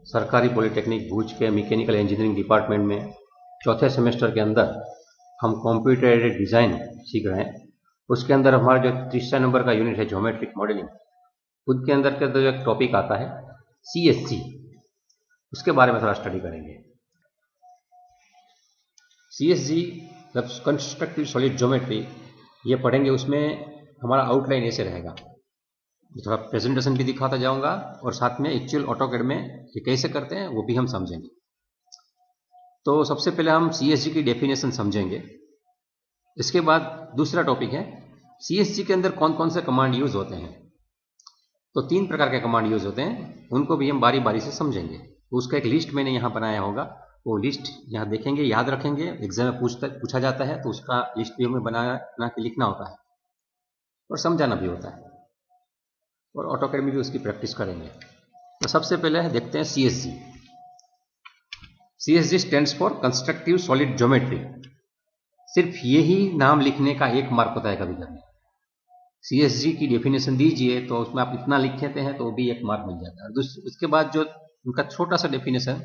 सरकारी पॉलिटेक्निक भूज के mechanical engineering department में चौथे सेमेस्टर के अंदर हम कंप्यूटर एडेड डिज़ाइन सीख रहे हैं। उसके अंदर हमारा जो तीसरा नंबर का यूनिट है ज्योमेट्रिक मॉडलिंग, उसके अंदर का जो एक टॉपिक आता है CSG, उसके बारे में थोड़ा स्टडी करेंगे। CSG कंस्ट्रक्टिव सॉलिड ज्योमेट्री ये पढ़ेंगे। उसमें हमारा आउटलाइन ऐसे रहेगा, थोड़ा प्रेजेंटेशन भी दिखाता जाऊंगा और साथ में एक्चुअल ऑटोकैड में ये कैसे करते हैं वो भी हम समझेंगे। तो सबसे पहले हम CSG की डेफिनेशन समझेंगे। इसके बाद दूसरा टॉपिक है CSG के अंदर कौन कौन से कमांड यूज होते हैं। तो 3 प्रकार के कमांड यूज होते हैं, उनको भी हम बारी बारी से समझेंगे। तो उसका एक लिस्ट मैंने यहाँ बनाया होगा, वो लिस्ट यहाँ देखेंगे, याद रखेंगे। एग्जाम में पूछा जाता है तो उसका लिस्ट भी हमें बना के लिखना होता है और समझाना भी होता है, और ऑटोकैड में भी उसकी प्रैक्टिस करेंगे। तो सबसे पहले देखते हैं CSG। CSG stands for constructive solid geometry. सिर्फ यही नाम लिखने का 1 मार्क होता है कभी कभी। CSG की डेफिनेशन दीजिए तो उसमें आप इतना लिख देते हैं तो वो भी 1 मार्क मिल जाता है। उसके बाद जो उनका छोटा सा डेफिनेशन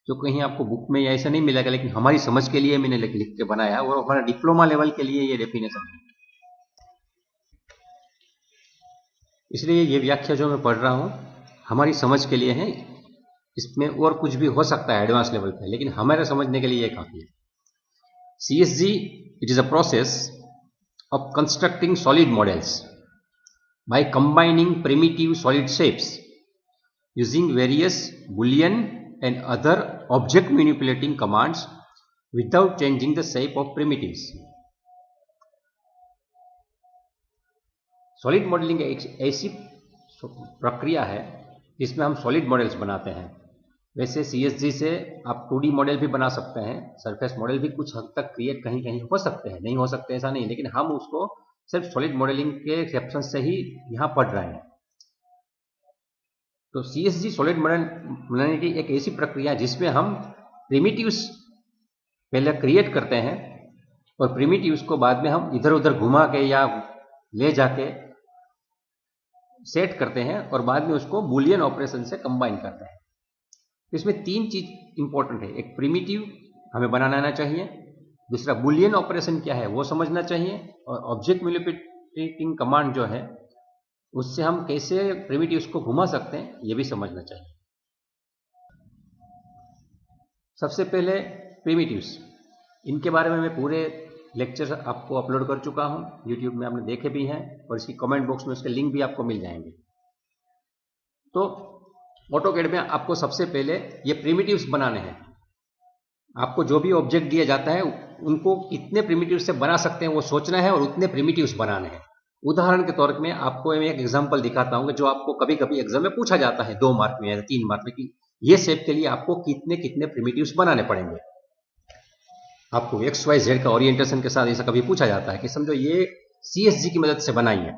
जो कहीं आपको बुक में या ऐसा नहीं मिलेगा, लेकिन हमारी समझ के लिए मैंने लिख के बनाया, और हमारा डिप्लोमा लेवल के लिए ये डेफिनेशन है। इसलिए ये व्याख्या जो मैं पढ़ रहा हूँ हमारी समझ के लिए है। इसमें और कुछ भी हो सकता है एडवांस लेवल पे, लेकिन हमारे समझने के लिए ये काफी है। CSG, it is a process of constructing solid models by combining primitive solid shapes using various Boolean and other object manipulating commands without changing the shape of primitives. Solid modelling एक ऐसी प्रक्रिया है जिसमें हम सॉलिड मॉडल्स बनाते हैं। वैसे CSG से आप 2D मॉडल भी बना सकते हैं, सरफेस मॉडल भी कुछ हद तक क्रिएट कहीं कहीं हो सकते हैं, नहीं हो सकते ऐसा नहीं, लेकिन हम उसको सिर्फ सॉलिड मॉडलिंग के रेफरेंस से ही यहाँ पढ़ रहे हैं। तो CSG सॉलिड मॉडल बनाने की एक ऐसी प्रक्रिया है जिसमें हम प्रिमिटिव्स पहले क्रिएट करते हैं और प्रिमिटिव्स को बाद में हम इधर उधर घुमा के या ले जाके सेट करते हैं और बाद में उसको बूलियन ऑपरेशन से कंबाइन करते हैं। इसमें 3 चीज इंपॉर्टेंट है। एक प्रिमिटिव हमें बनाना आना चाहिए, दूसरा बूलियन ऑपरेशन क्या है वो समझना चाहिए, और ऑब्जेक्ट मैनिपुलेटिंग कमांड जो है उससे हम कैसे प्रिमिटिव्स को घुमा सकते हैं ये भी समझना चाहिए। सबसे पहले प्रिमिटिव्स, इनके बारे में मैं पूरे लेक्चर आपको अपलोड कर चुका हूं, YouTube में आपने देखे भी हैं, और इसकी कमेंट बॉक्स में उसके लिंक भी आपको मिल जाएंगे। तो ऑटोकैड में आपको सबसे पहले ये प्रिमिटिव्स बनाने हैं। आपको जो भी ऑब्जेक्ट दिया जाता है उनको कितने प्रिमिटिव्स से बना सकते हैं वो सोचना है और उतने प्रिमिटिव्स बनाने हैं। उदाहरण के तौर में आपको मैं एक एग्जांपल दिखाता हूं जो आपको कभी कभी एग्जाम में पूछा जाता है 2 मार्क में या 3 मार्क में, कि ये शेप के लिए आपको कितने कितने प्रिमिटिव्स बनाने पड़ेंगे। आपको XYZ का ओरिएंटेशन के साथ ऐसा कभी पूछा जाता है कि समझो ये CSG की मदद से बनाई है,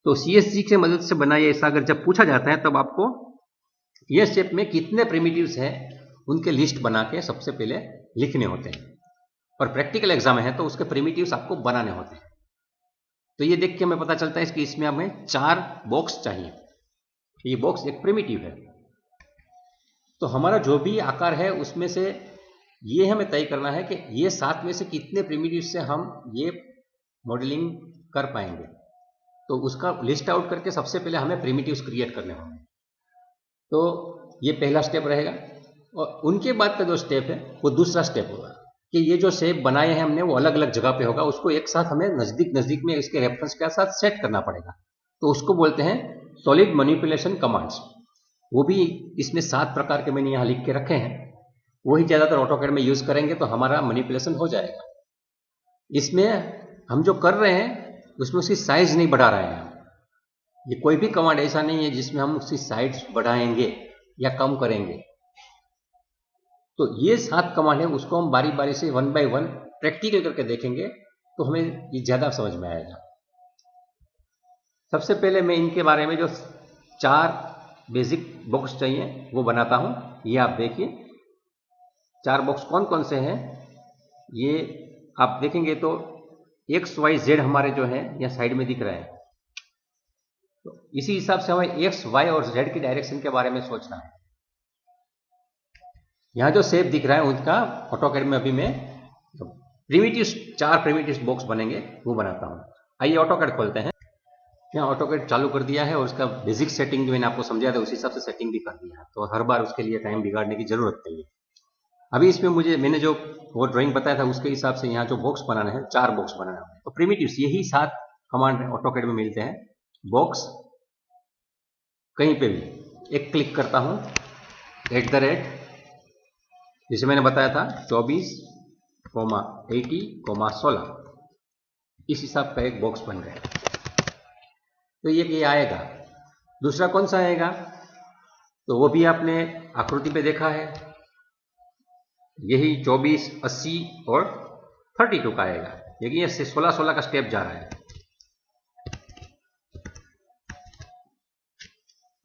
तो CSG की मदद से बनाई ऐसा अगर जब पूछा जाता है तब आपको ये शेप में कितने प्रिमिटिव्स हैं उनके लिस्ट बना के सबसे पहले लिखने होते हैं, और प्रैक्टिकल एग्जाम है तो उसके प्रिमिटिव्स आपको बनाने होते हैं। तो ये देख के हमें पता चलता है कि इसमें हमें 4 बॉक्स चाहिए। ये बॉक्स एक प्रिमिटिव है। तो हमारा जो भी आकार है उसमें से ये हमें तय करना है कि ये 7 में से कितने प्रिमिटिव से हम ये मॉडलिंग कर पाएंगे। तो उसका लिस्ट आउट करके सबसे पहले हमें प्रिमिटिव्स क्रिएट करने होंगे। तो ये पहला स्टेप रहेगा, और उनके बाद का जो स्टेप है वो दूसरा स्टेप होगा कि ये जो शेप बनाए हैं हमने वो अलग अलग जगह पे होगा, उसको एक साथ हमें नजदीक नजदीक में इसके रेफरेंस के साथ सेट करना पड़ेगा। तो उसको बोलते हैं सॉलिड मैनिपुलेशन कमांड्स। वो भी इसमें 7 प्रकार के मैंने यहाँ लिख के रखे हैं, वही ज्यादातर ऑटोकैड में यूज करेंगे तो हमारा मैनिपुलेशन हो जाएगा। इसमें हम जो कर रहे हैं उसमें उसकी साइज नहीं बढ़ा रहे हैं। ये कोई भी कमांड ऐसा नहीं है जिसमें हम उसकी साइज बढ़ाएंगे या कम करेंगे। तो ये 7 कमांड है, उसको हम बारी बारी से 1 by 1 प्रैक्टिकल करके देखेंगे तो हमें ये ज्यादा समझ में आएगा। सबसे पहले मैं इनके बारे में जो 4 बेसिक बॉक्स चाहिए वो बनाता हूं। ये आप देखिए 4 बॉक्स कौन कौन से हैं ये आप देखेंगे तो XYZ हमारे जो है यहाँ साइड में दिख रहे हैं। तो इसी हिसाब से हमें X, Y और Z की डायरेक्शन के बारे में सोचना है। यहाँ जो शेप दिख रहा है उनका ऑटोकैड में अभी मैं प्रिमिटिव्स 4 प्रिमिटिव्स बॉक्स बनेंगे वो बनाता हूँ। आइए ऑटोकैड खोलते हैं। यहाँ ऑटोकैड चालू कर दिया है और उसका बेसिक सेटिंग जो मैंने आपको समझाया था उसी हिसाब से सेटिंग भी कर दिया है, तो हर बार उसके लिए टाइम बिगाड़ने की जरूरत नहीं है। अभी इसमें मैंने जो वो ड्राइंग बताया था उसके हिसाब से यहाँ जो बॉक्स बनाना है 4 बॉक्स बनाना है। तो प्रिमिटिव्स यही 7 कमांड ऑटोकैड में मिलते हैं। बॉक्स कहीं पे भी एक क्लिक करता हूँ, @ जैसे मैंने बताया था 24, 80, 16 इस हिसाब का एक बॉक्स बन गया। तो ये आएगा। दूसरा कौन सा आएगा, तो वो भी आपने आकृति पे देखा है, यही 24, 80 और 32 का आएगा। देखिए 16 का स्टेप जा रहा है।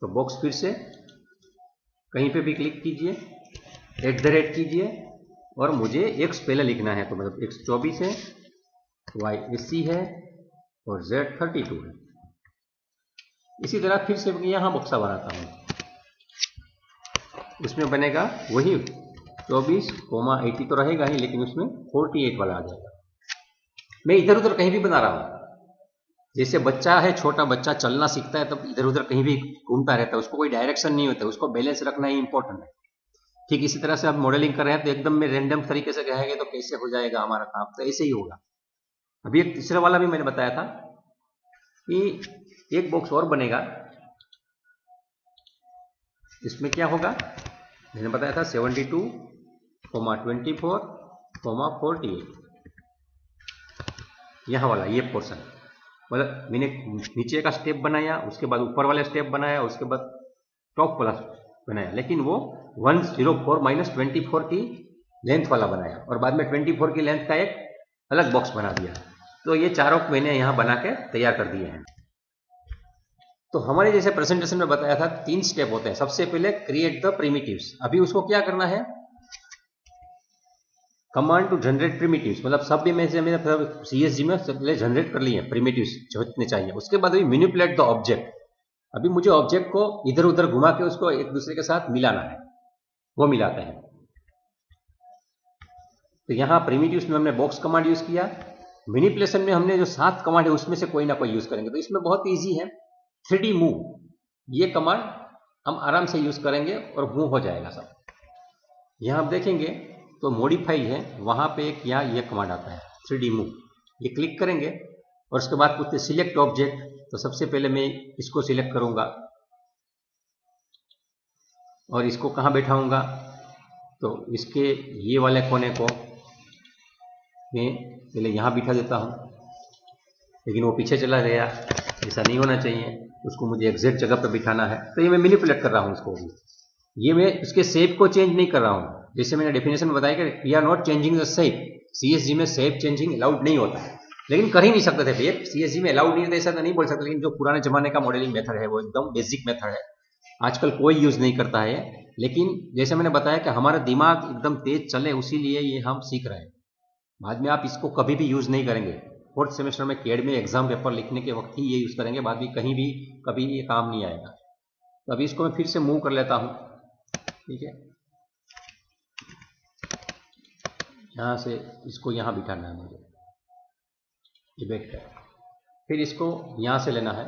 तो बॉक्स फिर से कहीं पे भी क्लिक कीजिए, @ कीजिए और मुझे x पहले लिखना है। तो मतलब x 24 है, y 80 है और z 32 है। इसी तरह फिर से यहां बक्सा बनाता हूं, उसमें बनेगा वही 24, 80 तो रहेगा ही, लेकिन उसमें 48 वाला आ जाएगा। मैं इधर उधर कहीं भी बना रहा हूं। जैसे बच्चा है, छोटा बच्चा चलना सीखता है तब इधर उधर कहीं भी घूमता रहता है, उसको कोई डायरेक्शन नहीं होता, उसको बैलेंस रखना ही इंपॉर्टेंट है। ठीक इसी तरह से आप मॉडलिंग कर रहे हैं तो एकदम में रैंडम तरीके से कहेंगे तो कैसे हो जाएगा हमारा काम, तो ऐसे ही होगा। अभी एक तीसरा वाला भी मैंने बताया था कि एक बॉक्स और बनेगा। इसमें क्या होगा, मैंने बताया था 72, 24, 48 यहां वाला ये पोर्शन, मतलब मैंने नीचे का स्टेप बनाया, उसके बाद ऊपर वाला स्टेप बनाया, उसके बाद टॉप वाला बनाया, लेकिन वो 104 - 24 की लेंथ वाला बनाया और बाद में 24 की लेंथ का एक अलग बॉक्स बना दिया। तो ये चारों मैंने यहां बना के तैयार कर दिए हैं। तो हमारे जैसे प्रेजेंटेशन में बताया था 3 स्टेप होते हैं। सबसे पहले क्रिएट द प्रिमिटिव्स। अभी उसको क्या करना है, कमांड टू जनरेट प्रिमिटिव्स, मतलब सब भी मैंने CSG में पहले जनरेट कर लिए प्रिमिटिव्स जो इतने चाहिए। उसके बाद अभी मैनिपुलेट द ऑब्जेक्ट। अभी मुझे ऑब्जेक्ट को इधर उधर घुमा के उसको एक दूसरे के साथ मिलाना है, वो मिलाते हैं। तो यहां प्रिमिटिव्स में हमने बॉक्स कमांड यूज किया। मैनिपुलेशन में हमने जो 7 कमांड है उसमें से कोई ना कोई यूज करेंगे। तो इसमें बहुत इजी है, 3D मूव, ये कमांड हम आराम से यूज करेंगे और मूव हो जाएगा सब। यहां आप देखेंगे तो मॉडिफाई है, वहां पे एक यहाँ ये कमांड आता है 3D मूव। ये क्लिक करेंगे और उसके बाद पूछते सिलेक्ट ऑब्जेक्ट। तो सबसे पहले मैं इसको सिलेक्ट करूंगा और इसको कहां बैठाऊंगा, तो इसके ये वाले कोने को मैं पहले यहां बिठा देता हूं, लेकिन वो पीछे चला गया, ऐसा नहीं होना चाहिए, उसको मुझे एग्जैक्ट जगह पर बिठाना है। तो ये मैं मैनिपुलेट कर रहा हूं इसको भी, ये मैं उसके शेप को चेंज नहीं कर रहा हूं। जैसे मैंने डेफिनेशन में बताया कि we are not changing the shape. CSG में शेप चेंजिंग अलाउड नहीं होता है, लेकिन कर ही नहीं सकते थे भैया, CSG में अलाउड नहीं होता ऐसा तो नहीं बोल सकते, लेकिन जो पुराने जमाने का मॉडलिंग मेथड है वो एकदम बेसिक मेथड है, आजकल कोई यूज नहीं करता है। लेकिन जैसे मैंने बताया कि हमारा दिमाग एकदम तेज चले, उसीलिए ये हम सीख रहे हैं। बाद में आप इसको कभी भी यूज नहीं करेंगे। 4th सेमेस्टर में CAD में एग्जाम पेपर लिखने के वक्त ही ये यूज करेंगे, बाद में कहीं भी कभी ये काम नहीं आएगा। तो अभी इसको मैं फिर से मूव कर लेता हूं, ठीक है। यहां से इसको यहां बिठाना है मुझे, ये बैठ है। फिर इसको यहां से लेना है,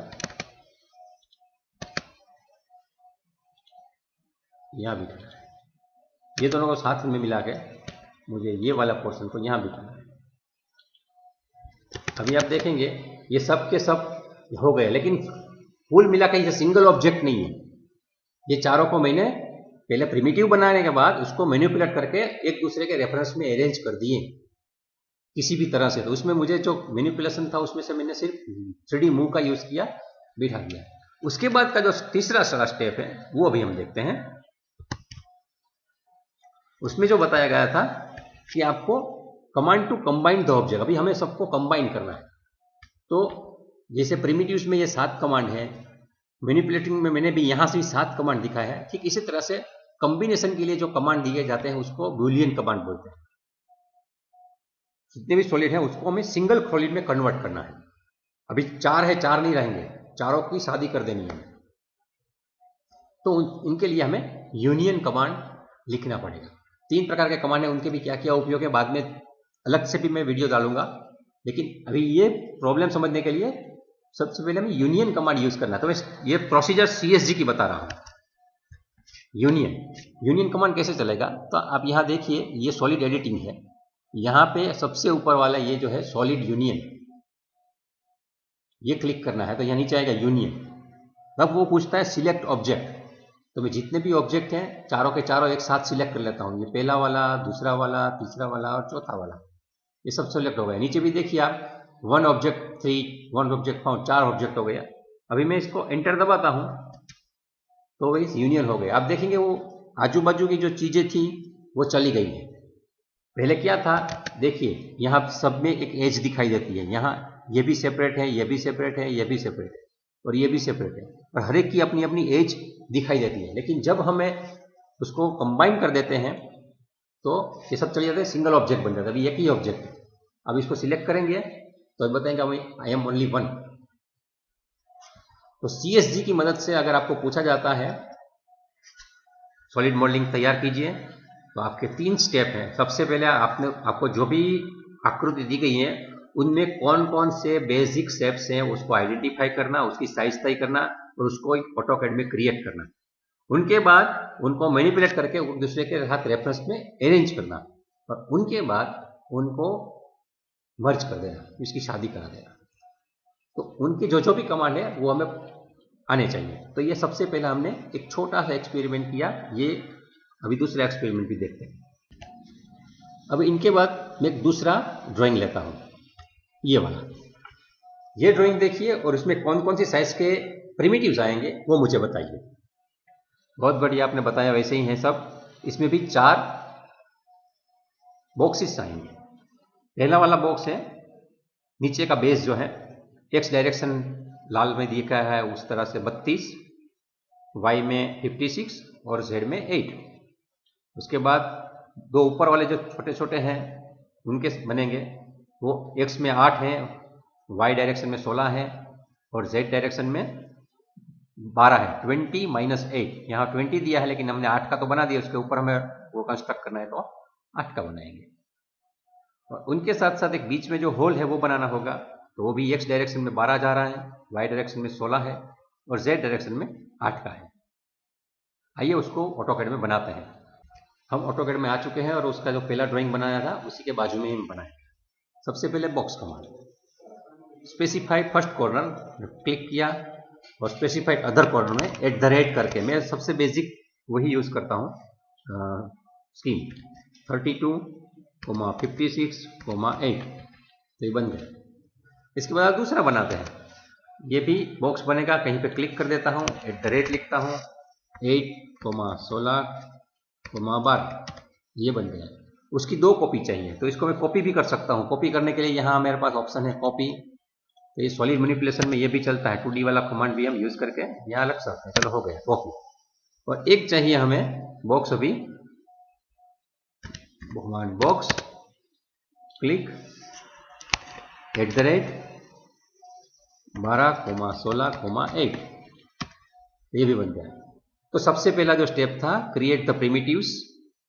यहां बिठाना है। ये दोनों को साथ में मिला के मुझे ये वाला पोर्शन को यहां बिठाना है। अभी आप देखेंगे ये सब के सब हो गए, लेकिन फुल मिला के ये सिंगल ऑब्जेक्ट नहीं है। ये चारों को मैंने पहले प्रिमिटिव बनाने के बाद उसको मैनिपुलेट करके एक दूसरे के रेफरेंस में अरेंज कर दिए किसी भी तरह से। तो उसमें मुझे जो मैनिपुलेशन था उसमें से मैंने सिर्फ 3D मूव का यूज किया, बिठा दिया। उसके बाद का जो तीसरा स्टेप है वो अभी हम देखते हैं। उसमें जो बताया गया था कि आपको command to combine the object, अभी हमें सबको कंबाइन करना है। तो जैसे प्रिमिटिव्स में ये 7 कमांड है, मैनिपुलेटिंग में मैंने भी यहां से भी 7 कमांड दिखाया है। ठीक इसी तरह से कंबिनेशन के लिए जो कमांड दिए जाते हैं उसको बूलियन कमांड बोलते हैं। जितने भी सॉलिड है उसको हमें सिंगल सॉलिड में कन्वर्ट करना है। अभी 4 है, 4 नहीं रहेंगे, चारों की शादी कर देनी है। तो इनके लिए हमें यूनियन कमांड लिखना पड़ेगा। 3 प्रकार के कमांड है, उनके भी क्या क्या उपयोग है बाद में अलग से भी मैं वीडियो डालूंगा। लेकिन अभी ये प्रॉब्लम समझने के लिए सबसे पहले हमें यूनियन कमांड यूज करना है। तो मैं ये प्रोसीजर CSG की बता रहा हूं। यूनियन कमांड कैसे चलेगा, तो आप यहां देखिए ये सॉलिड एडिटिंग है, यहां पे सबसे ऊपर वाला ये जो है सॉलिड यूनियन, ये क्लिक करना है तो यहां नीचे आएगा यूनियन। तब वो पूछता है सिलेक्ट ऑब्जेक्ट, तो मैं जितने भी ऑब्जेक्ट हैं चारों के चारों एक साथ सिलेक्ट कर लेता हूं। ये पहला वाला, दूसरा वाला, तीसरा वाला और चौथा वाला, ये सब सिलेक्ट हो गया। नीचे भी देखिए आप 1 ऑब्जेक्ट 3, 1 ऑब्जेक्ट फाउंड, 4 ऑब्जेक्ट हो गया। अभी मैं इसको एंटर दबाता हूं तो वही यूनियन हो गया। आप देखेंगे वो आजू बाजू की जो चीजें थी वो चली गई है। पहले क्या था, देखिए यहाँ सब में एक एज दिखाई देती है, यहाँ ये भी सेपरेट है, ये भी सेपरेट है, ये भी सेपरेट है और ये भी सेपरेट है, और हर एक की अपनी अपनी एज दिखाई देती है। लेकिन जब हमें उसको कंबाइन कर देते हैं तो ये सब चले जाते हैं, सिंगल ऑब्जेक्ट बन जाता है। अभी एक ही ऑब्जेक्ट है, अब इसको सिलेक्ट करेंगे तो बताएंगे आई एम ओनली 1। तो CSG की मदद से अगर आपको पूछा जाता है सॉलिड मॉडलिंग तैयार कीजिए, तो आपके 3 स्टेप हैं। सबसे पहले आपको जो भी आकृति दी गई है उनमें कौन कौन से बेसिक स्टेप्स हैं उसको आइडेंटिफाई करना, उसकी साइज तय करना और उसको एक ऑटोकैड में क्रिएट करना। उनके बाद उनको मैनिपुलेट करके एक दूसरे के साथ रेफरेंस में अरेंज करना और उनके बाद उनको मर्ज कर देना, इसकी शादी करा देना। तो उनके जो जो भी कमांड है वो हमें आने चाहिए। तो ये सबसे पहला हमने एक छोटा सा एक्सपेरिमेंट किया, ये अभी दूसरा एक्सपेरिमेंट भी देखते हैं। अब इनके बाद मैं एक दूसरा ड्राइंग लेता हूं, ये वाला। ये ड्राइंग देखिए और इसमें कौन कौन सी साइज के प्रिमिटिव्स आएंगे वो मुझे बताइए। बहुत बढ़िया, आपने बताया वैसे ही है सब। इसमें भी 4 बॉक्सेस आएंगे। पहला वाला बॉक्स है नीचे का बेस जो है एक्स डायरेक्शन लाल में दिखा है उस तरह से 32, वाई में 56 और जेड में 8। उसके बाद 2 ऊपर वाले जो छोटे छोटे हैं उनके बनेंगे, वो एक्स में 8 हैं, वाई डायरेक्शन में 16 है और जेड डायरेक्शन में 12 है। 20 माइनस 8, यहाँ 20 दिया है लेकिन हमने 8 का तो बना दिया, उसके ऊपर हमें वो कंस्ट्रक्ट करना है तो 8 का बनाएंगे। और उनके साथ साथ एक बीच में जो होल है वो बनाना होगा, तो वो भी एक्स डायरेक्शन में 12 जा रहा है, वाई डायरेक्शन में 16 है और जेड डायरेक्शन में 8 का है। आइए उसको ऑटोकैड में बनाते हैं। हम ऑटोकैड में आ चुके हैं और उसका जो पहला ड्राइंग बनाया था उसी के बाजू में ही बनाए। सबसे पहले box command, specify first corner click किया और स्पेसिफाइड अदर कॉर्नर में @ करके, मैं सबसे बेसिक वही यूज करता हूँ स्कीम 32, 56, 8, तो ये बन गया। इसके बाद दूसरा बनाते हैं, ये भी बॉक्स बनेगा, कहीं पे क्लिक कर देता हूँ, @ लिखता हूँ 8, 16, 12, ये बन गया। उसकी 2 कॉपी चाहिए तो इसको मैं कॉपी भी कर सकता हूँ। कॉपी करने के लिए यहाँ मेरे पास ऑप्शन है कॉपी, तो ये सॉलिड मैनिपुलेशन में ये भी चलता है, 2D वाला कमांड भी हम यूज करके यहाँ लग सकते हैं। चलो हो गया कॉपी। और एक चाहिए हमें बॉक्स, अभी बॉक्स क्लिक @ 12, 16, 8, ये भी बन गया। तो सबसे पहला जो स्टेप था क्रिएट द प्रिमिटिव्स,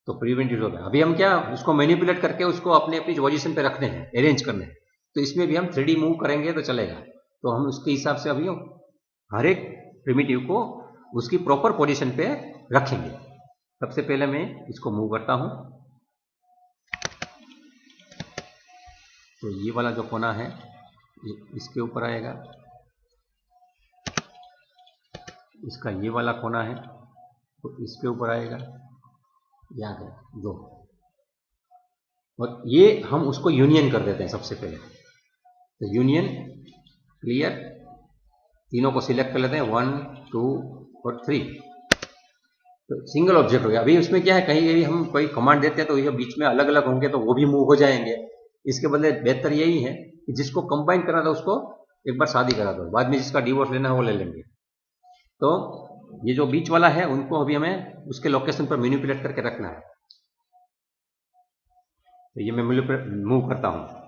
तो प्रिमिटिव्स हो गया। अभी हम क्या उसको मैनिपुलेट करके उसको अपने अपनी पोजीशन पे रखने हैं, अरेंज करने हैं। तो इसमें भी हम 3D मूव करेंगे तो चलेगा, तो हम उसके हिसाब से अभी हर एक प्रिमिटिव को उसकी प्रॉपर पोजीशन पे रखेंगे। सबसे पहले मैं इसको मूव करता हूं, तो ये वाला जो कोना है ये इसके ऊपर आएगा, इसका ये वाला कोना है तो इसके ऊपर आएगा, ये आ गया 2। और ये हम उसको यूनियन कर देते हैं सबसे पहले, तो यूनियन क्लियर, तीनों को सिलेक्ट कर लेते हैं 1, 2 और 3, तो सिंगल ऑब्जेक्ट हो गया। अभी उसमें क्या है, कहीं कहीं हम कोई कमांड देते हैं तो ये बीच में अलग अलग होंगे तो वो भी मूव हो जाएंगे। इसके बदले बेहतर यही है कि जिसको कंबाइन करना था उसको एक बार शादी करा दो, बाद में जिसका डिवोर्स लेना है वो ले लेंगे। तो ये जो बीच वाला है उनको अभी हमें उसके लोकेशन पर मैनिपुलेट करके रखना है, तो ये मैं मूव करता हूं।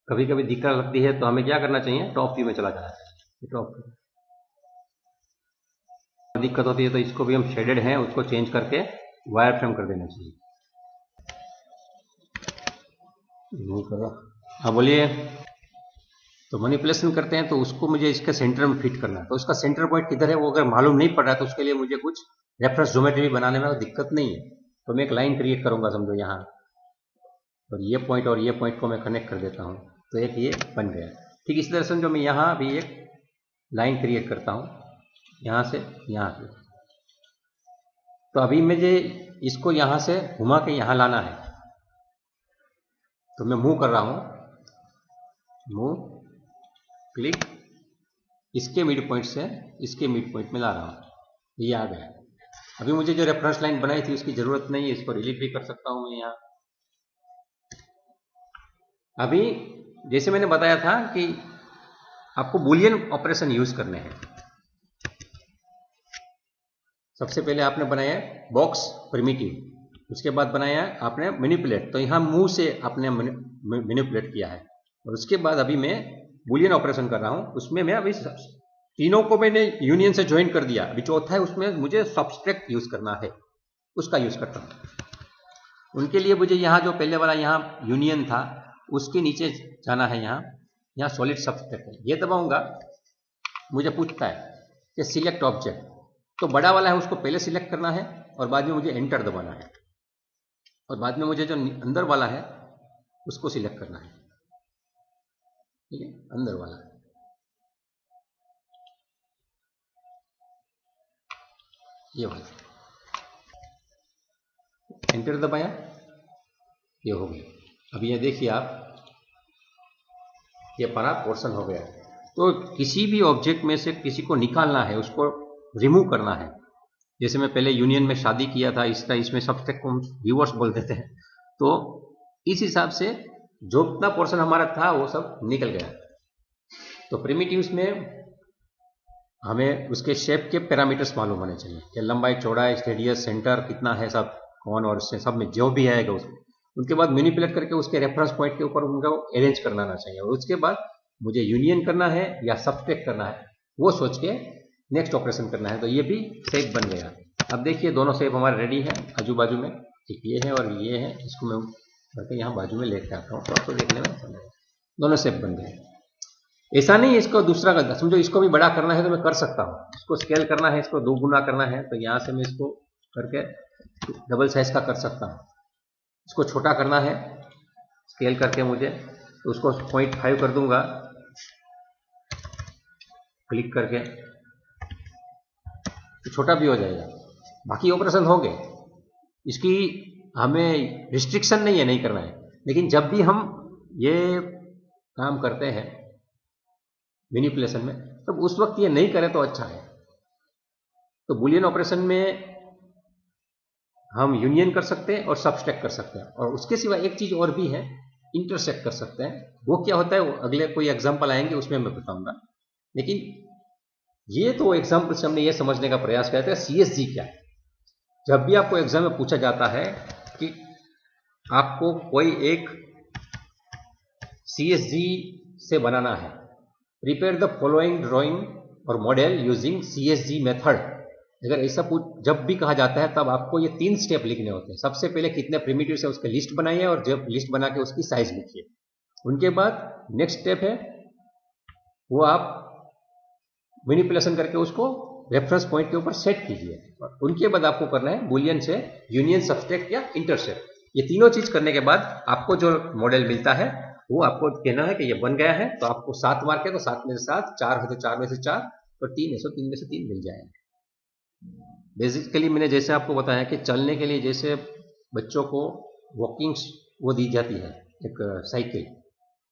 कभी कभी दिक्कत लगती है तो हमें क्या करना चाहिए, टॉप व्यू में चला जाना चाहिए। टॉप दिक्कत होती है तो इसको भी हम शेडेड है उसको चेंज करके वायर फ्रेम कर देना चाहिए। हाँ बोलिए। तो मैनिपुलेशन करते हैं तो उसको मुझे इसके सेंटर में फिट करना है, तो उसका सेंटर पॉइंट किधर है वो अगर मालूम नहीं पड़ रहा है तो उसके लिए मुझे कुछ रेफरेंस ज्योमेट्री बनाने में दिक्कत नहीं है। तो मैं एक लाइन क्रिएट करूंगा समझो यहाँ, और ये पॉइंट को मैं कनेक्ट कर देता हूँ तो एक ये बन गया। ठीक इसी तरह समझो मैं यहाँ भी एक लाइन क्रिएट करता हूँ यहाँ से यहाँ पे, तो अभी मुझे इसको यहाँ से घुमा के यहाँ लाना है, तो मैं मूव कर रहा हूँ, मूव क्लिक, इसके मिड पॉइंट से इसके मिड पॉइंट में ला रहा हूँ, ये आ गया। अभी मुझे जो रेफरेंस लाइन बनाई थी उसकी जरूरत नहीं है, इसको डिलीट भी कर सकता हूँ मैं यहाँ। अभी जैसे मैंने बताया था कि आपको बुलियन ऑपरेशन यूज करने हैं। सबसे पहले आपने बनाया बॉक्स प्रिमिटिव, उसके बाद बनाया आपने मैनिपुलेट, तो यहाँ मूव से आपने मैनिपुलेट किया है, और उसके बाद अभी मैं बुलियन ऑपरेशन कर रहा हूं, उसमें मैं अभी तीनों को मैंने यूनियन से ज्वाइन कर दिया। अभी चौथा है उसमें मुझे सब्सट्रैक्ट यूज करना है, उसका यूज करता हूं। उनके लिए मुझे यहाँ जो पहले वाला यहाँ यूनियन था उसके नीचे जाना है, यहाँ सॉलिड सब्सट्रैक्ट है, ये दबाऊंगा, मुझे पूछता है कि सिलेक्ट ऑब्जेक्ट, तो बड़ा वाला है उसको पहले सिलेक्ट करना है और बाद में मुझे एंटर दबाना है, और बाद में मुझे जो अंदर वाला है उसको सिलेक्ट करना है। ठीक है, अंदर वाला ये वाला, एंटर दबाया, ये हो गया। अब ये देखिए आप, ये हमारा पोर्शन हो गया। तो किसी भी ऑब्जेक्ट में से किसी को निकालना है, उसको रिमूव करना है, जैसे मैं पहले यूनियन में शादी किया था, इसमें सब्सट्रैक्ट को व्यूअर्स बोल देते हैं, तो इस हिसाब से जो इतना पोर्शन हमारा था वो सब निकल गया। तो प्रिमिटिव्स में हमें उसके शेप के पैरामीटर्स मालूम होने चाहिए कि लंबाई, चौड़ाई, रेडियस, सेंटर कितना है, सब कौन, और उससे सब में जो भी आएगा उसको, उसके बाद मैनिपुलेट करके उसके रेफरेंस पॉइंट के ऊपर उनको अरेंज करना चाहिए, और उसके बाद मुझे यूनियन करना है या सब्सट्रैक्ट करना है वो सोच के नेक्स्ट ऑपरेशन करना है। तो ये भी शेप बन गया। अब देखिए दोनों शेप हमारे रेडी है आजू बाजू में, एक ये है और ये है, इसको मैं करके यहाँ बाजू में लेके आता हूँ तो आपको देखने में दोनों शेप बन गए। ऐसा नहीं इसको दूसरा का समझो, इसको भी बड़ा करना है तो मैं कर सकता हूँ, इसको स्केल करना है, इसको 2 गुना करना है तो यहाँ से मैं इसको करके डबल साइज का कर सकता हूँ। इसको छोटा करना है स्केल करके मुझे, तो उसको 0.5 कर दूंगा क्लिक करके, तो छोटा भी हो जाएगा। बाकी ऑपरेशन हो गए, इसकी हमें रिस्ट्रिक्शन नहीं है, नहीं करना है, लेकिन जब भी हम ये काम करते हैं मैनिपुलेशन में तब उस वक्त ये नहीं करें तो अच्छा है। तो बुलियन ऑपरेशन में हम यूनियन कर सकते हैं और सब्सट्रैक्ट कर सकते हैं, और उसके सिवा एक चीज और भी है, इंटरसेक्ट कर सकते हैं। वो क्या होता है वो अगले कोई एग्जांपल आएंगे उसमें मैं बताऊंगा, लेकिन ये तो एग्जांपल से हमने ये समझने का प्रयास किया था सीएसजी क्या है। जब भी आपको एग्जाम में पूछा जाता है कि आपको कोई एक सीएसजी से बनाना है, प्रिपेयर द फॉलोइंग ड्राइंग और मॉडल यूजिंग सीएसजी मेथड, अगर ऐसा जब भी कहा जाता है तब आपको ये 3 स्टेप लिखने होते हैं। सबसे पहले कितने प्रिमिटिव है उसकी लिस्ट बनाइए, और जब लिस्ट बना के उसकी साइज लिखिए। उनके बाद नेक्स्ट स्टेप है वो आप मैनिपुलेशन करके उसको रेफरेंस पॉइंट के ऊपर सेट कीजिए, और उनके बाद आपको करना है बुलियन से यूनियन, सब्सट्रैक्ट या इंटरसेप्ट। ये तीनों चीज करने के बाद आपको जो मॉडल मिलता है वो आपको कहना है कि ये बन गया है। तो आपको 7 मार्क है तो 7 में से 7, 4 है तो 4 में से 4, और 3 है तो 3 में से 3 मिल जाएगा। बेसिकली मैंने जैसे आपको बताया कि चलने के लिए जैसे बच्चों को वॉकिंग वो दी जाती है, एक साइकिल,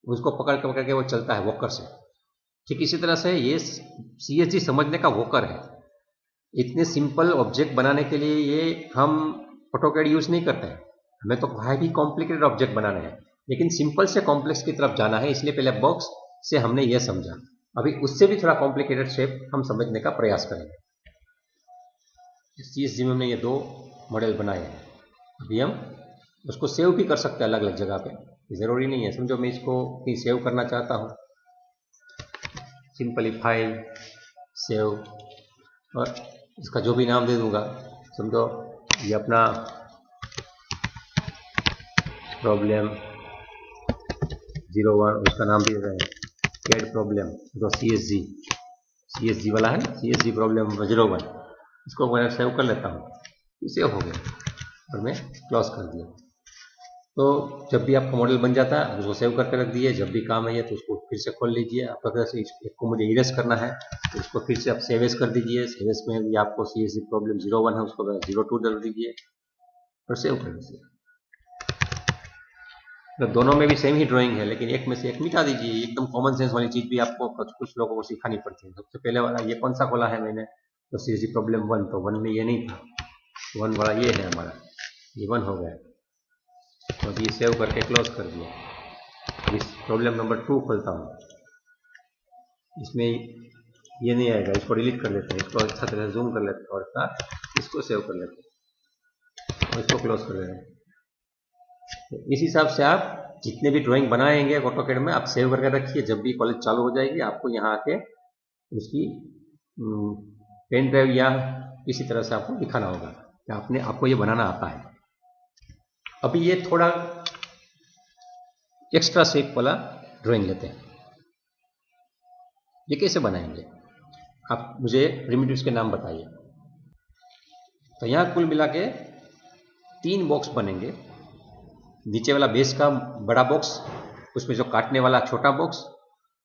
उसको पकड़ के वो चलता है वॉकर से, ठीक इसी तरह से ये सीएसजी समझने का वॉकर है। इतने सिंपल ऑब्जेक्ट बनाने के लिए ये हम ऑटोकैड यूज नहीं करते हैं, हमें तो भी कॉम्प्लिकेटेड ऑब्जेक्ट बनाने हैं, लेकिन सिंपल से कॉम्प्लेक्स की तरफ जाना है, इसलिए पहले बॉक्स से हमने ये समझा। अभी उससे भी थोड़ा कॉम्प्लिकेटेड शेप हम समझने का प्रयास करेंगे। सीएसजी में हमने ये 2 मॉडल बनाए हैं, अभी हम उसको सेव भी कर सकते हैं अलग अलग जगह पे, ज़रूरी नहीं है। समझो मैं इसको कहीं सेव करना चाहता हूँ, सिंपली फाइल सेव, और इसका जो भी नाम दे दूंगा, समझो ये अपना प्रॉब्लम 01, उसका नाम दे रहे हैं कैड प्रॉब्लम तो CSG वाला है ना, CSG प्रॉब्लम 01, इसको मैं सेव कर लेता हूँ। सेव हो गया और मैं क्लोज कर दिया। तो जब भी आपका मॉडल बन जाता है उसको सेव करके रख दिए, जब भी काम है तो उसको फिर से खोल लीजिए। आप अगर से इसको मुझे इरेज करना है तो उसको फिर से आप सेव एज कर दीजिए। सेव एज में भी आपको CSG प्रॉब्लम 01 है, उसको 02 डाल दीजिए और सेव कर दीजिए। तो दोनों में भी सेम ही ड्राइंग है, लेकिन एक में से एक मिटा दीजिए। एकदम कॉमन सेंस वाली चीज़ भी आपको कुछ लोगों को सिखानी पड़ती है। सबसे पहले वाला ये कौन सा खोला है मैंने, तो CSG प्रॉब्लम 1, तो 1 में ये नहीं था, 1 वाला ये है हमारा, ये 1 हो गया। तो अभी सेव करके क्लोज कर दिया। इस प्रॉब्लम नंबर 2 खोलता हूँ, इसमें ये नहीं आएगा, इसको डिलीट कर लेते हैं, इसको अच्छा तरह से जूम कर लेते हैं और इसको सेव कर लेते हैं और इसको क्लोज कर लेते हैं। तो इस हिसाब से आप जितने भी ड्राइंग बनाएंगे ऑटोकैड में आप सेव करके रखिए। जब भी कॉलेज चालू हो जाएगी आपको यहाँ आके उसकी पेन ड्राइव या किसी तरह से आपको दिखाना होगा कि आपको ये बनाना आता है। अभी ये थोड़ा एक्स्ट्रा शेप वाला ड्राइंग लेते हैं, ये कैसे बनाएंगे आप मुझे प्रिमिटिव्स के नाम बताइए। तो यहाँ कुल मिला के 3 बॉक्स बनेंगे। नीचे वाला बेस का बड़ा बॉक्स, उसमें जो काटने वाला छोटा बॉक्स,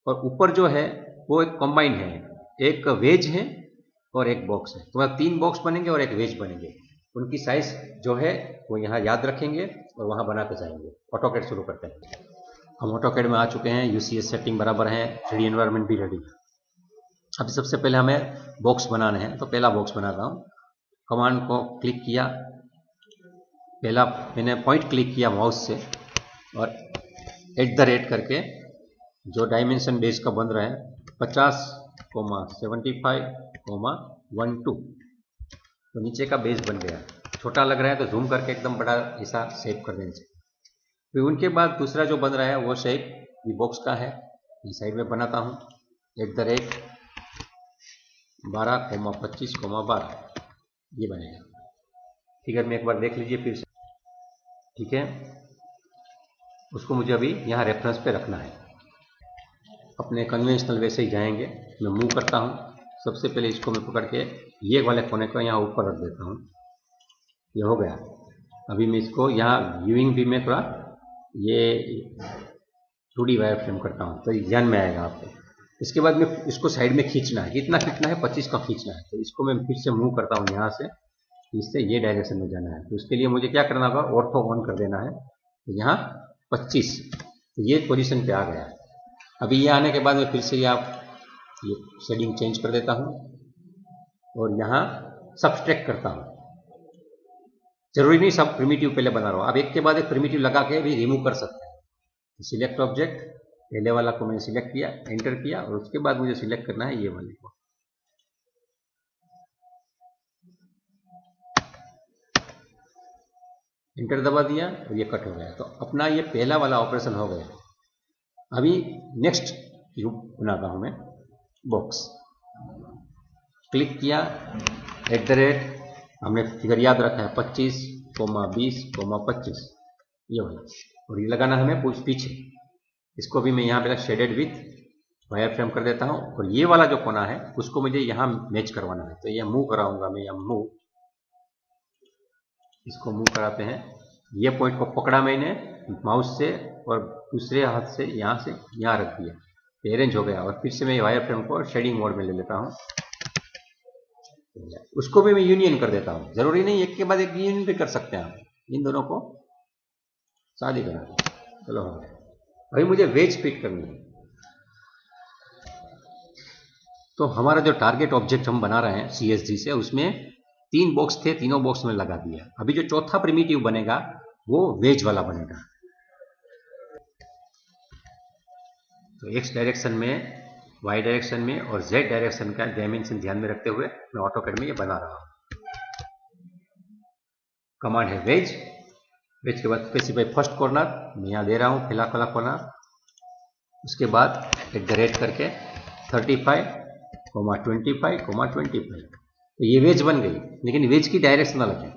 और ऊपर जो है वो एक कंबाइन है, एक वेज है और एक बॉक्स है। तो वहाँ 3 बॉक्स बनेंगे और एक वेज बनेंगे। उनकी साइज जो है वो यहाँ याद रखेंगे और वहाँ बनाते जाएंगे। ऑटोकैड शुरू करते हैं। हम ऑटोकैड में आ चुके हैं, UCS सेटिंग बराबर है, 3D एनवायरनमेंट भी रेडी है। अब सबसे पहले हमें बॉक्स बनाने हैं, तो पहला बॉक्स बनाता हूँ। कमांड को क्लिक किया, पहला मैंने पॉइंट क्लिक किया माउस से और @ करके जो डायमेंशन बेस का बन रहा है 50,75,12, तो नीचे का बेस बन गया। छोटा लग रहा है तो जूम करके एकदम बड़ा ऐसा शेप कर देना चाहिए। फिर उनके बाद दूसरा जो बन रहा है वो शेप ये बॉक्स का है, ये साइड में बनाता हूँ। @ 12,25,12 ये बनेगा। फिगर में एक बार देख लीजिए फिर से, ठीक है। उसको मुझे अभी यहाँ रेफरेंस पे रखना है। अपने कन्वेंशनल वैसे ही जाएंगे, मैं मूव करता हूँ। सबसे पहले इसको मैं पकड़ के ये वाले कोने को यहाँ ऊपर रख देता हूँ, ये हो गया। अभी मैं इसको यहाँ व्यूइंग भी में थोड़ा ये 2D वायर फ्रेम करता हूँ तो ध्यान में आएगा आपको। इसके बाद में इसको साइड में खींचना है, कितना खींचना है, 25 का खींचना है। तो इसको मैं फिर से मूव करता हूँ यहाँ से, इससे ये डायरेक्शन में जाना है। तो उसके लिए मुझे क्या करना होगा, ऑर्थो ऑन कर देना है। तो यहाँ 25, तो ये पोजीशन पे आ गया। अभी ये आने के बाद में फिर से ये शेडिंग चेंज कर देता हूँ और यहाँ सब्सट्रैक्ट करता हूँ। जरूरी नहीं सब प्रिमिटिव पहले बना रहा हो, आप एक के बाद एक प्रिमिटिव लगा के भी रिमूव कर सकते हैं। तो सिलेक्ट ऑब्जेक्ट, पहले वाला को मैंने सिलेक्ट किया, एंटर किया, और उसके बाद मुझे सिलेक्ट करना है ये वाले को। एंटर दबा दिया और ये कट हो गया। तो अपना ये पहला वाला ऑपरेशन हो गया। अभी नेक्स्ट बनाता हूं मैं बॉक्स। क्लिक किया, @ हमने फिगर याद रखा है 25, 20, 25 ये वाला, और ये लगाना हमें पीछे। इसको भी मैं यहाँ पे शेडेड विथ वायर फ्रेम कर देता हूँ। और ये वाला जो कोना है उसको मुझे यहाँ मैच करवाना है। तो ये मूव कराऊंगा मैं, यहाँ मूव, इसको मूव कराते हैं। ये पॉइंट को पकड़ा मैंने माउस से और दूसरे हाथ से यहाँ रख दिया, अरेंज हो गया। और फिर से मैं वायर फ्रेम को शेडिंग मोड में ले लेता हूँ। उसको भी मैं यूनियन कर देता हूँ। जरूरी नहीं एक के बाद एक यूनियन भी कर सकते हैं आप, इन दोनों को शादी करा दो। चलो हो गया। अभी मुझे वेज फिट करनी है। तो हमारा जो टारगेट ऑब्जेक्ट हम बना रहे हैं CSG से, उसमें 3 बॉक्स थे, तीनों बॉक्स में लगा दिया। अभी जो चौथा प्रिमिटिव बनेगा वो वेज वाला बनेगा। तो X डायरेक्शन में, Y डायरेक्शन में और Z डायरेक्शन का डायमेंशन ध्यान में रखते हुए मैं ऑटोकैड में ये बना रहा हूँ। कमांड है वेज, वेज के बाद स्पेसिफाई फर्स्ट कॉर्नर मैं यहाँ दे रहा हूँ, पहला वाला कॉर्नर। उसके बाद @ करके 35, 25, 25। तो ये वेज बन गई, लेकिन वेज की डायरेक्शन अलग है।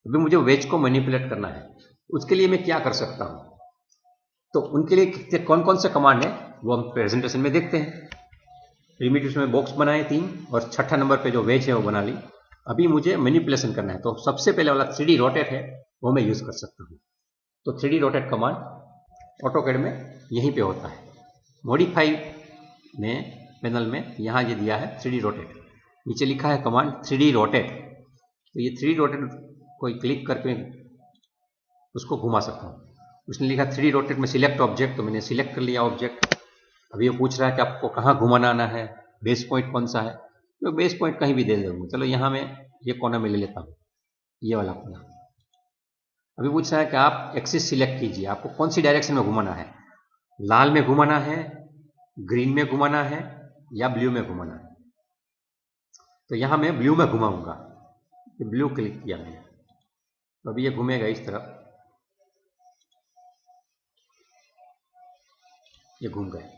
अभी मुझे वेज को मैनिपुलेट करना है, उसके लिए मैं क्या कर सकता हूँ? तो उनके लिए कौन कौन से कमांड है वो हम प्रेजेंटेशन में देखते हैं। प्रिमिटिव्स में बॉक्स बनाए 3 और छठा नंबर पे जो वेज है वो बना ली। अभी मुझे मैनिपुलेशन करना है, तो सबसे पहले वाला 3D रोटेट है वो मैं यूज कर सकता हूँ। तो 3D रोटेट कमांड ऑटोकैड में यहीं पे होता है। मॉडिफाई में पैनल में यहाँ ये दिया है 3D रोटेट, नीचे लिखा है कमांड 3D रोटेट। तो ये 3D रोटेट कोई क्लिक करके उसको घुमा सकता हूँ। उसने लिखा 3D रोटेट में सिलेक्ट ऑब्जेक्ट, तो मैंने सिलेक्ट कर लिया ऑब्जेक्ट। अभी वो पूछ रहा है कि आपको कहाँ घुमाना आना है, बेस पॉइंट कौन सा है, तो बेस पॉइंट कहीं भी दे दूँगा। चलो यहाँ मैं ये कोना में ले लेता हूँ, ये वाला कोना। अभी पूछ रहा है कि आप एक्सिस सिलेक्ट कीजिए, आपको कौन सी डायरेक्शन में घुमाना है, लाल में घुमाना है, ग्रीन में घुमाना है या ब्लू में घुमाना है। तो यहाँ मैं ब्लू में घुमाऊंगा, ब्लू क्लिक किया मैंने, तो अभी ये घूमेगा इस तरफ, ये घूम गए।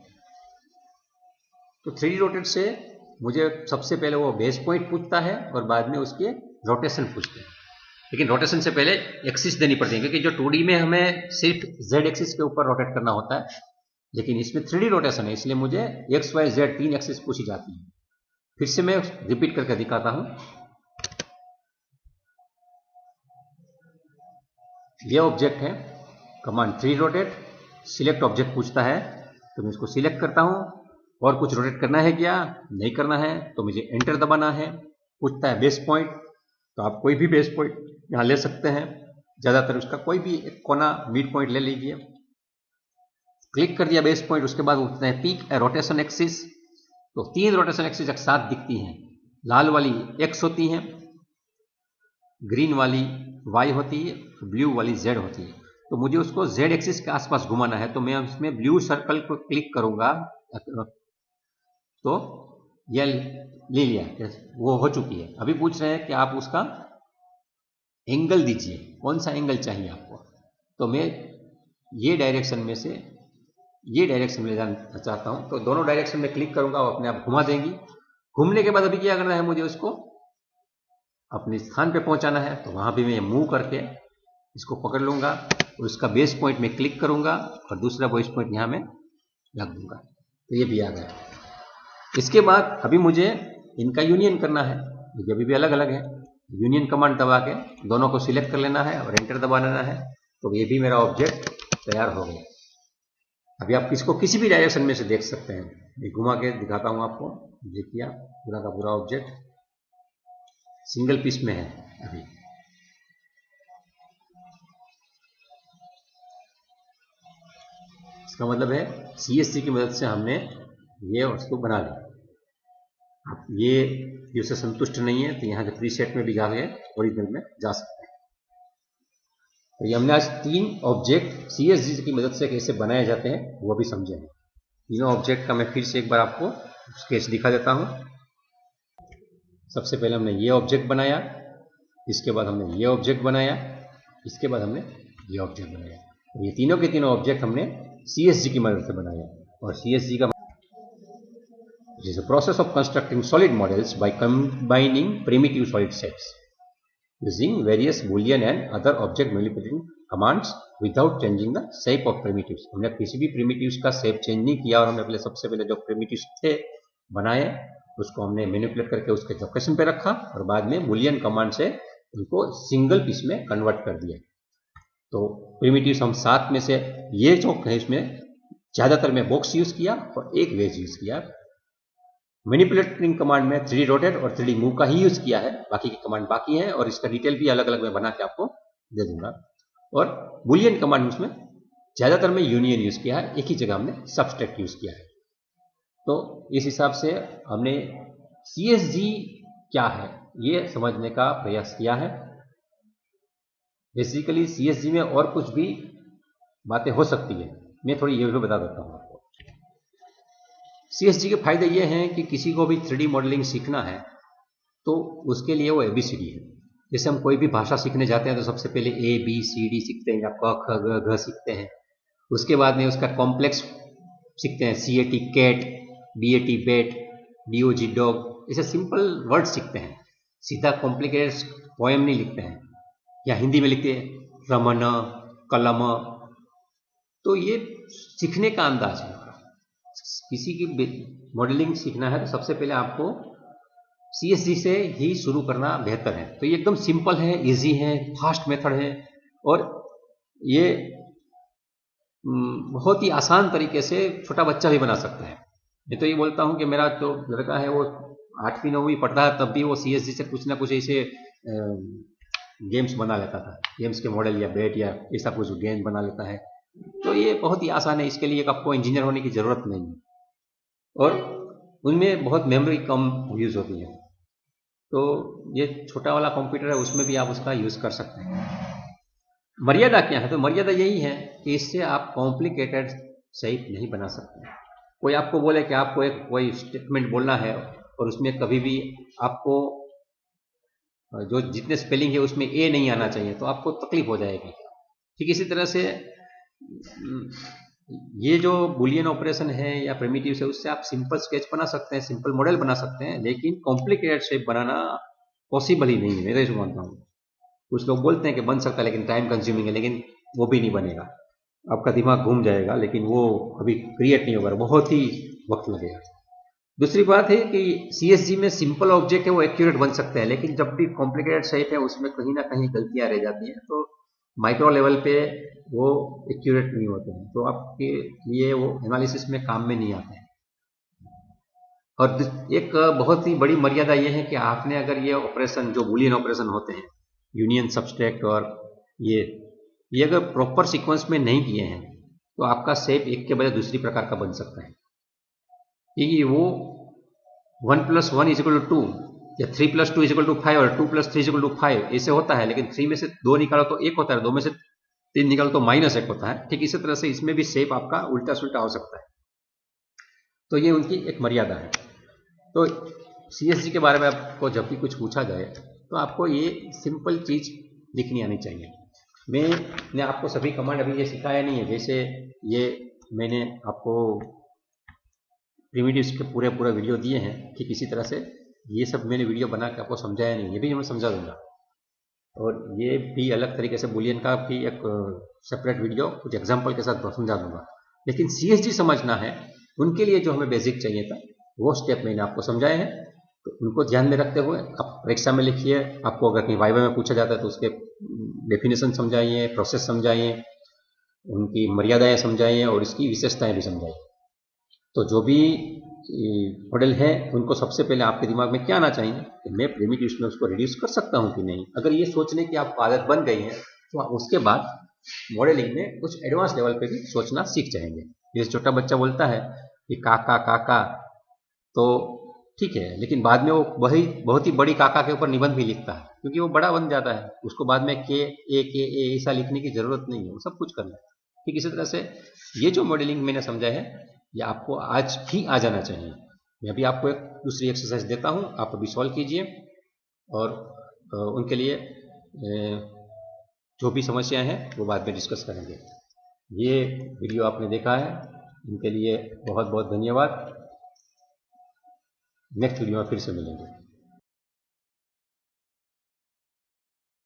तो 3D रोटेट से मुझे सबसे पहले वो बेस पॉइंट पूछता है और बाद में उसके रोटेशन पूछते हैं। लेकिन रोटेशन से पहले एक्सिस देनी पड़ती है, क्योंकि जो 2D में हमें सिर्फ Z एक्सिस के ऊपर रोटेट करना होता है, लेकिन इसमें 3D रोटेशन है, इसलिए मुझे X, Y, Z 3 एक्सिस पूछी जाती है। फिर से मैं रिपीट करके दिखाता हूं। ये ऑब्जेक्ट है, command 3D rotate, select object पूछता है, तो मैं इसको सिलेक्ट करता हूं। और कुछ रोटेट करना है क्या, नहीं करना है, तो मुझे एंटर दबाना है। पूछता है बेस पॉइंट, तो आप कोई भी बेस पॉइंट यहाँ ले सकते हैं, ज़्यादातर उसका कोई भी एक कोना मिड पॉइंट ले लीजिए। क्लिक कर दिया बेस पॉइंट, उसके बाद पूछते हैं पिक ए रोटेशन एक्सिस, तो 3 रोटेशन एक्सिस एक साथ दिखती हैं। लाल वाली X होती है, ग्रीन वाली Y होती है, ब्लू वाली Z होती है। तो मुझे उसको Z एक्सिस के आसपास घुमाना है, तो मैं उसमें ब्लू सर्कल को क्लिक करूंगा, तो यह ले लिया, वो हो चुकी है। अभी पूछ रहे हैं कि आप उसका एंगल दीजिए, कौन सा एंगल चाहिए आपको। तो मैं ये डायरेक्शन में से ये डायरेक्शन में जाना चाहता हूं, तो दोनों डायरेक्शन में क्लिक करूंगा, वो अपने आप घुमा देंगी। घूमने के बाद अभी क्या करना है, मुझे उसको अपने स्थान पे पहुंचाना है, तो वहां भी मैं मूव करके इसको पकड़ लूंगा और उसका बेस पॉइंट में क्लिक करूंगा और दूसरा बेस पॉइंट यहां में रख दूंगा, तो ये भी आ गया। इसके बाद अभी मुझे इनका यूनियन करना है, ये अभी भी अलग अलग है। यूनियन कमांड दबा के दोनों को सिलेक्ट कर लेना है और एंटर दबा लेना है, तो ये भी मेरा ऑब्जेक्ट तैयार हो गया। अभी आप इसको किसी भी डायरेक्शन में से देख सकते हैं, मैं घुमा के दिखाता हूं आपको। देखिए पूरा का पूरा ऑब्जेक्ट सिंगल पीस में है। अभी इसका मतलब है CSC की मदद से हमने ये वस्तु बना ली। आप ये से संतुष्ट नहीं है, तो यहाँ के प्रीसेट में भी जाके ओरिजिनल में जा सकते हैं। तो ये हमने आज 3 ऑब्जेक्ट CSG की मदद से कैसे बनाए जाते हैं वो भी समझे हैं। तीनों ऑब्जेक्ट का मैं फिर से एक बार आपको स्केच दिखा देता हूँ। सबसे पहले हमने ये ऑब्जेक्ट बनाया, इसके बाद हमने ये ऑब्जेक्ट बनाया, इसके बाद हमने ये ऑब्जेक्ट बनाया। तो ये तीनों के तीनों ऑब्जेक्ट हमने CSG की मदद से बनाया। और CSG का It is a process of constructing solid models by combining primitive solid shapes using various Boolean and other object manipulating commands without changing the shape of primitives। हमने किसी भी primitives का shape change नहीं किया, और हमने पहले सबसे पहले जो primitives थे बनाए उसको हमने मैनिपुलेट करके उसके लोकेशन पे रखा और बाद में Boolean कमांड से उनको सिंगल पीस में कन्वर्ट कर दिया। तो primitives हम 7 में से ये जो है इसमें ज़्यादातर में बॉक्स यूज किया और एक वेज यूज किया। मैनिपुलेटिंग कमांड में 3D रोटेट और 3D मूव का ही यूज किया है, बाकी की कमांड बाकी है और इसका डिटेल भी अलग अलग मैं बना के आपको दे दूंगा। और बुलियन कमांड उसमें ज्यादातर में यूनियन यूज किया है, एक ही जगह हमने सबट्रैक्ट यूज किया है। तो इस हिसाब से हमने CSG क्या है ये समझने का प्रयास किया है। बेसिकली CSG में और कुछ भी बातें हो सकती है, मैं थोड़ी ये भी बता देता हूँ आपको। CSG के फायदे ये हैं कि किसी को भी 3D मॉडलिंग सीखना है तो उसके लिए वो ABCD है। जैसे हम कोई भी भाषा सीखने जाते हैं तो सबसे पहले ABCD सीखते हैं या क ख ग घ सीखते हैं। उसके बाद में उसका कॉम्प्लेक्स सीखते हैं, CAT cat, BAT bat, DOG dog, ऐसे सिंपल वर्ड सीखते हैं। सीधा कॉम्प्लिकेटेड पोएम नहीं लिखते हैं, या हिंदी में लिखते हैं रमन कलम। तो ये सीखने का अंदाज है। किसी की मॉडलिंग सीखना है तो सबसे पहले आपको CSG से ही शुरू करना बेहतर है। तो ये एकदम सिंपल है, इजी है, फास्ट मेथड है और ये बहुत ही आसान तरीके से छोटा बच्चा भी बना सकता है। मैं तो ये बोलता हूँ कि मेरा जो लड़का है वो 8वीं 9वीं पढ़ता है, तब भी वो CSG से कुछ ना कुछ ऐसे गेम्स बना लेता था, गेम्स के मॉडल या बैट या ऐसा कुछ गेम बना लेता है। तो ये बहुत ही आसान है, इसके लिए आपको इंजीनियर होने की ज़रूरत नहीं है और उनमें बहुत मेमोरी कम यूज़ होती है। तो ये छोटा वाला कंप्यूटर है, उसमें भी आप उसका यूज़ कर सकते हैं। मर्यादा क्या है? तो मर्यादा यही है कि इससे आप कॉम्प्लिकेटेड शेप नहीं बना सकते। कोई आपको बोले कि आपको एक कोई स्टेटमेंट बोलना है और उसमें कभी भी आपको जो जितने स्पेलिंग है उसमें ए नहीं आना चाहिए, तो आपको तकलीफ हो जाएगी। ठीक इसी तरह से ये जो बुलियन ऑपरेशन है या प्रिमिटिव्स है, उससे आप सिंपल स्केच बना सकते हैं, सिंपल मॉडल बना सकते हैं, लेकिन कॉम्प्लिकेटेड शेप बनाना पॉसिबल ही नहीं है। मैं तो ये मानता हूँ। कुछ लोग बोलते हैं कि बन सकता है लेकिन टाइम कंज्यूमिंग है, लेकिन वो भी नहीं बनेगा। आपका दिमाग घूम जाएगा, लेकिन वो अभी क्रिएट नहीं होगा, बहुत ही वक्त लगेगा। दूसरी बात है कि CSG में सिंपल ऑब्जेक्ट है वो एक्यूरेट बन सकते हैं, लेकिन जब भी कॉम्प्लिकेटेड शेप है उसमें कहीं ना कहीं गलतियां रह जाती हैं, तो माइक्रो लेवल पे वो एक्यूरेट नहीं होते हैं, तो आपके लिए वो एनालिसिस में काम में नहीं आते हैं। और एक बहुत ही बड़ी मर्यादा ये है कि आपने अगर ये ऑपरेशन जो बुलियन ऑपरेशन होते हैं, यूनियन सब्सट्रैक्ट और ये अगर प्रॉपर सीक्वेंस में नहीं किए हैं तो आपका शेप एक के बजाय दूसरी प्रकार का बन सकता है। क्योंकि वो 1 + 1 = 2 या 3 + 2 = 5 और 2 + 3 = 5 ऐसे होता है, लेकिन 3 में से 2 निकालो तो 1 होता है, 2 में से 3 निकालो तो -1 होता है। ठीक इसी तरह से इसमें भी शेप आपका उल्टा सुल्टा हो सकता है। तो ये उनकी एक मर्यादा है। तो CSG के बारे में आपको जब भी कुछ पूछा जाए तो आपको ये सिंपल चीज़ लिखनी आनी चाहिए। मैंने आपको सभी कमांड अभी ये सिखाया नहीं है, जैसे ये मैंने आपको प्रिमिटिव्स के पूरे वीडियो दिए हैं, ठीक इसी तरह से ये सब मैंने वीडियो बना के आपको समझाया नहीं, ये भी मैं समझा दूंगा। और ये भी अलग तरीके से बुलियन का भी एक सेपरेट वीडियो कुछ एग्जाम्पल के साथ समझा दूंगा। लेकिन CSG समझना है, उनके लिए जो हमें बेसिक चाहिए था वो स्टेप मैंने आपको समझाए हैं, तो उनको ध्यान में रखते हुए आप परीक्षा में लिखिए। आपको अगर कहीं वाइवा में पूछा जाता है तो उसके डेफिनेशन समझाइए, प्रोसेस समझाइए, उनकी मर्यादाएं समझाइए और इसकी विशेषताएं भी समझाइए। तो जो भी मॉडल है उनको सबसे पहले आपके दिमाग में क्या आना चाहिए कि मैं प्रिमिटिव्स में उसको रिड्यूस कर सकता हूँ कि नहीं। अगर ये सोचने की आपको आदत बन गई है तो आप उसके बाद मॉडलिंग में कुछ एडवांस लेवल पे भी सोचना सीख जाएंगे। जैसे छोटा बच्चा बोलता है कि काका काका, तो ठीक है, लेकिन बाद में वो वही बहुत ही बड़ी काका के ऊपर निबंध भी लिखता है, क्योंकि वो बड़ा बन जाता है, उसको बाद में के ए ऐसा लिखने की जरूरत नहीं है, वो सब कुछ कर लेता है। ठीक इसी तरह से ये जो मॉडलिंग मैंने समझा है ये आपको आज ही आ जाना चाहिए। मैं अभी आपको एक दूसरी एक्सरसाइज देता हूँ, आप अभी सॉल्व कीजिए और उनके लिए जो भी समस्याएं हैं वो बाद में डिस्कस करेंगे। ये वीडियो आपने देखा है, इनके लिए बहुत बहुत धन्यवाद। नेक्स्ट वीडियो में फिर से मिलेंगे।